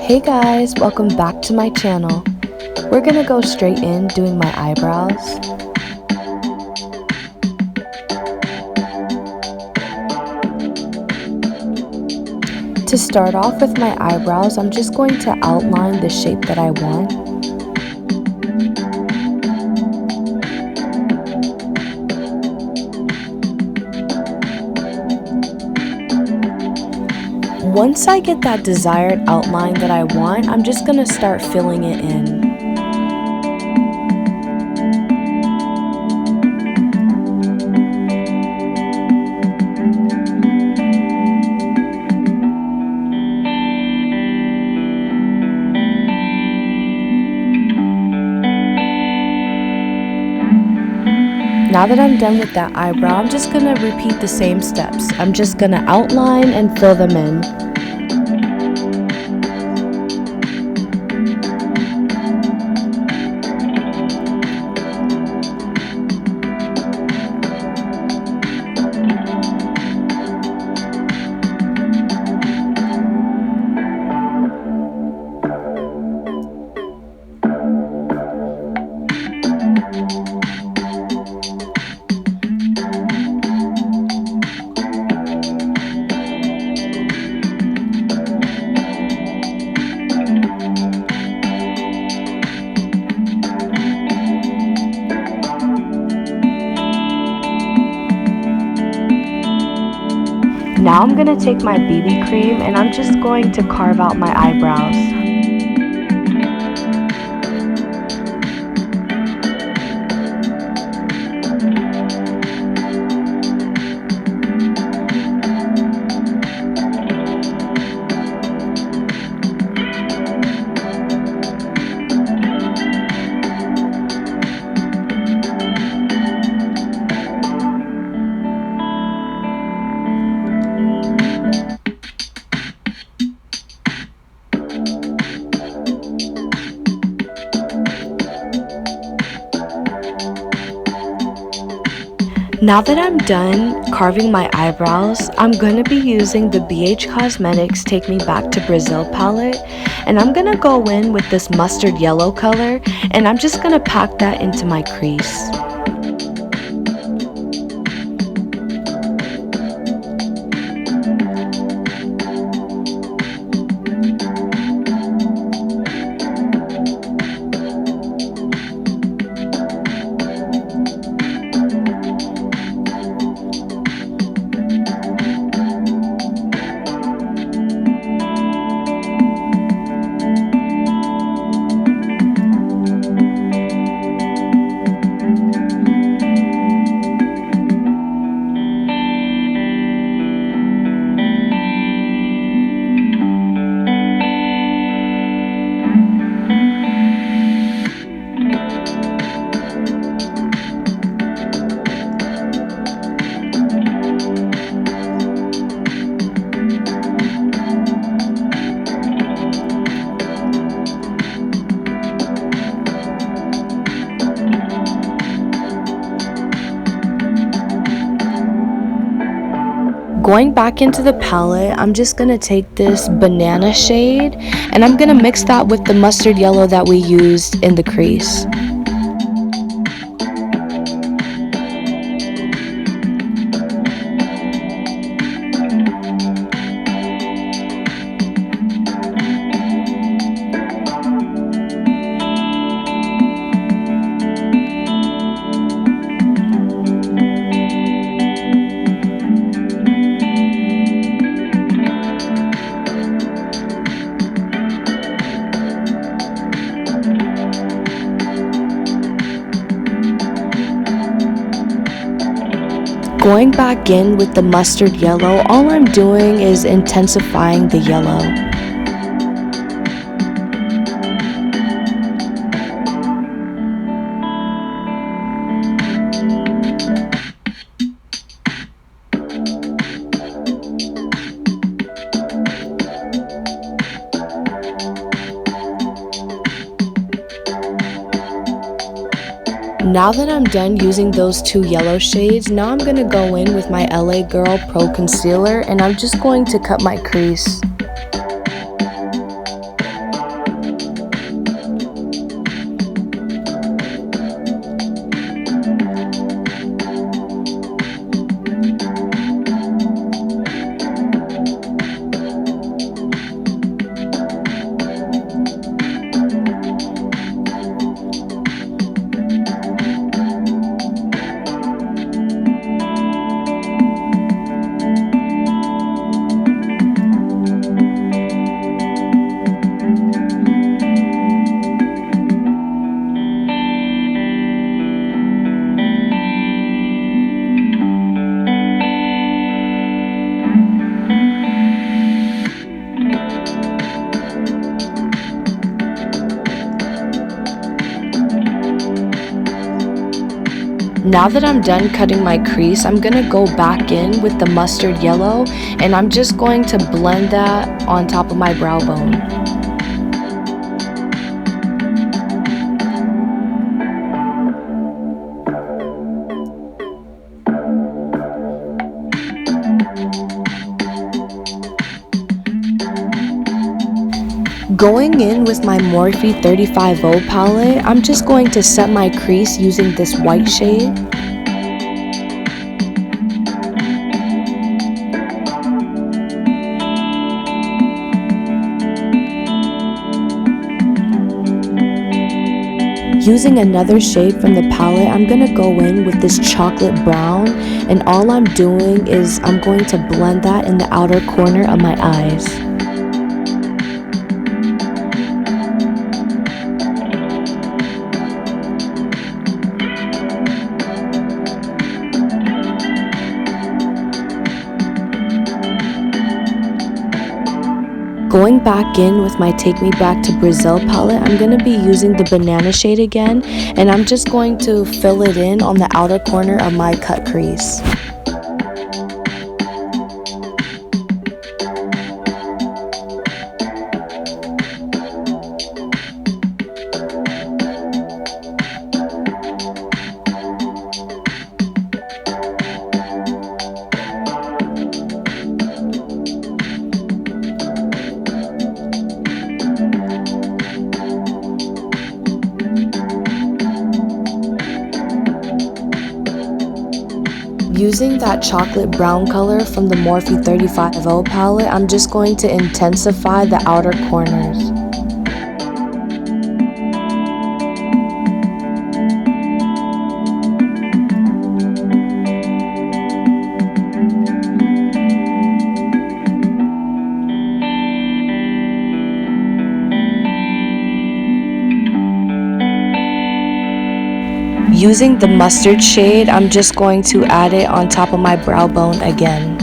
Hey guys, welcome back to my channel. We're gonna go straight in doing my eyebrows. To start off with my eyebrows, I'm just going to outline the shape that I want. Once I get that desired outline that I want, I'm just gonna start filling it in. Now that I'm done with that eyebrow, I'm just gonna repeat the same steps. I'm just gonna outline and fill them in. Now I'm going to take my BB cream and I'm just going to carve out my eyebrows. Now that I'm done carving my eyebrows, I'm going to be using the BH Cosmetics Take Me Back to Brazil palette, and I'm going to go in with this mustard yellow color, and I'm just going to pack that into my crease. Going back into the palette, I'm just going to take this banana shade and I'm going to mix that with the mustard yellow that we used in the crease. Going back in with the mustard yellow, all I'm doing is intensifying the yellow. Now that I'm done using those two yellow shades, now I'm going to go in with my LA Girl Pro Concealer and I'm just going to cut my crease. Now that I'm done cutting my crease, I'm gonna go back in with the mustard yellow, and I'm just going to blend that on top of my brow bone. Going in with my Morphe 350 palette, I'm just going to set my crease using this white shade. Using another shade from the palette, I'm going to go in with this chocolate brown, and all I'm doing is I'm going to blend that in the outer corner of my eyes. Going back in with my Take Me Back to Brazil palette, I'm going to be using the banana shade again, and I'm just going to fill it in on the outer corner of my cut crease. Using that chocolate brown color from the Morphe 350 palette, I'm just going to intensify the outer corners. Using the mustard shade, I'm just going to add it on top of my brow bone again.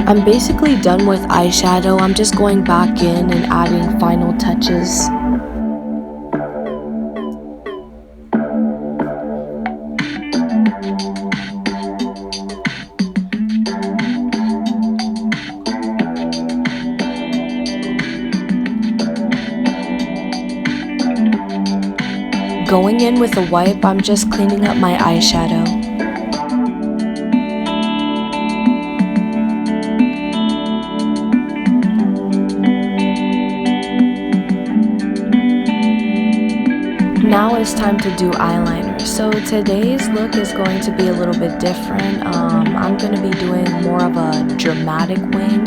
I'm basically done with eyeshadow. I'm just going back in and adding final touches. Going in with a wipe, I'm just cleaning up my eyeshadow. Now it's time to do eyeliner. So today's look is going to be a little bit different. I'm going to be doing more of a dramatic wing.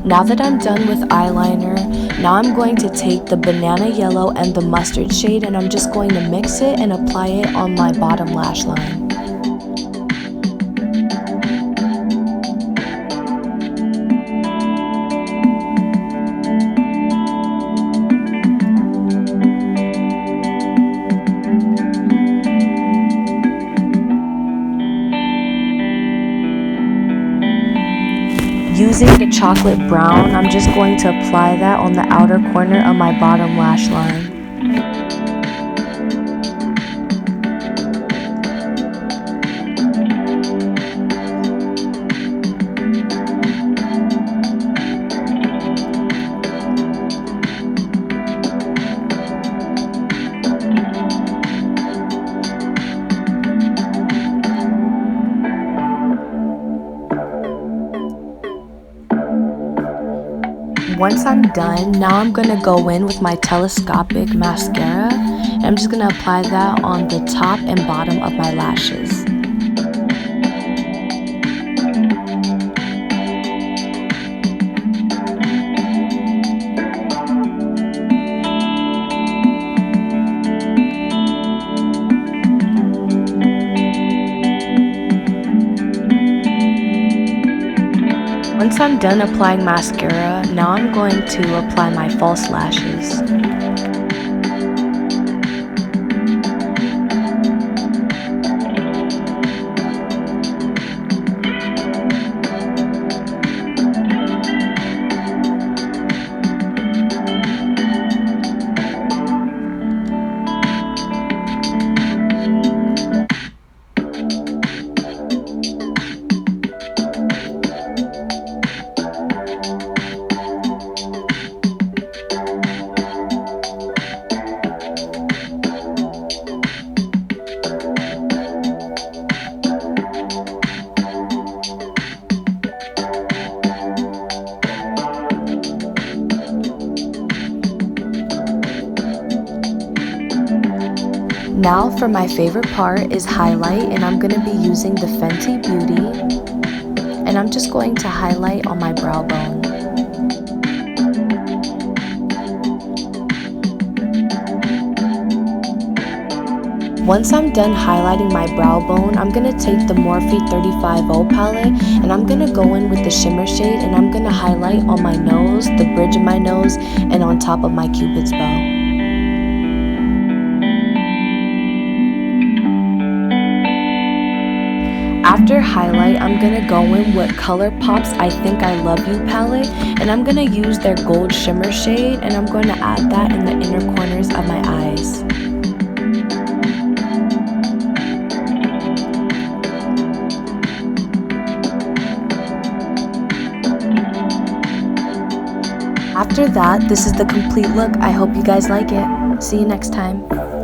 Now that I'm done with eyeliner, now I'm going to take the banana yellow and the mustard shade, and I'm just going to mix it and apply it on my bottom lash line. Using the chocolate brown, I'm just going to apply that on the outer corner of my bottom lash line. Once I'm done, now I'm gonna go in with my telescopic mascara, and I'm just gonna apply that on the top and bottom of my lashes. Once I'm done applying mascara, now I'm going to apply my false lashes. Now for my favorite part is highlight, and I'm going to be using the Fenty Beauty, and I'm just going to highlight on my brow bone. Once I'm done highlighting my brow bone, I'm going to take the Morphe 35O palette, and I'm going to go in with the shimmer shade, and I'm going to highlight on my nose, the bridge of my nose, and on top of my Cupid's bow. After highlight, I'm going to go in with Colourpop's I Think I Love You palette, and I'm going to use their gold shimmer shade, and I'm going to add that in the inner corners of my eyes. After that, this is the complete look. I hope you guys like it. See you next time.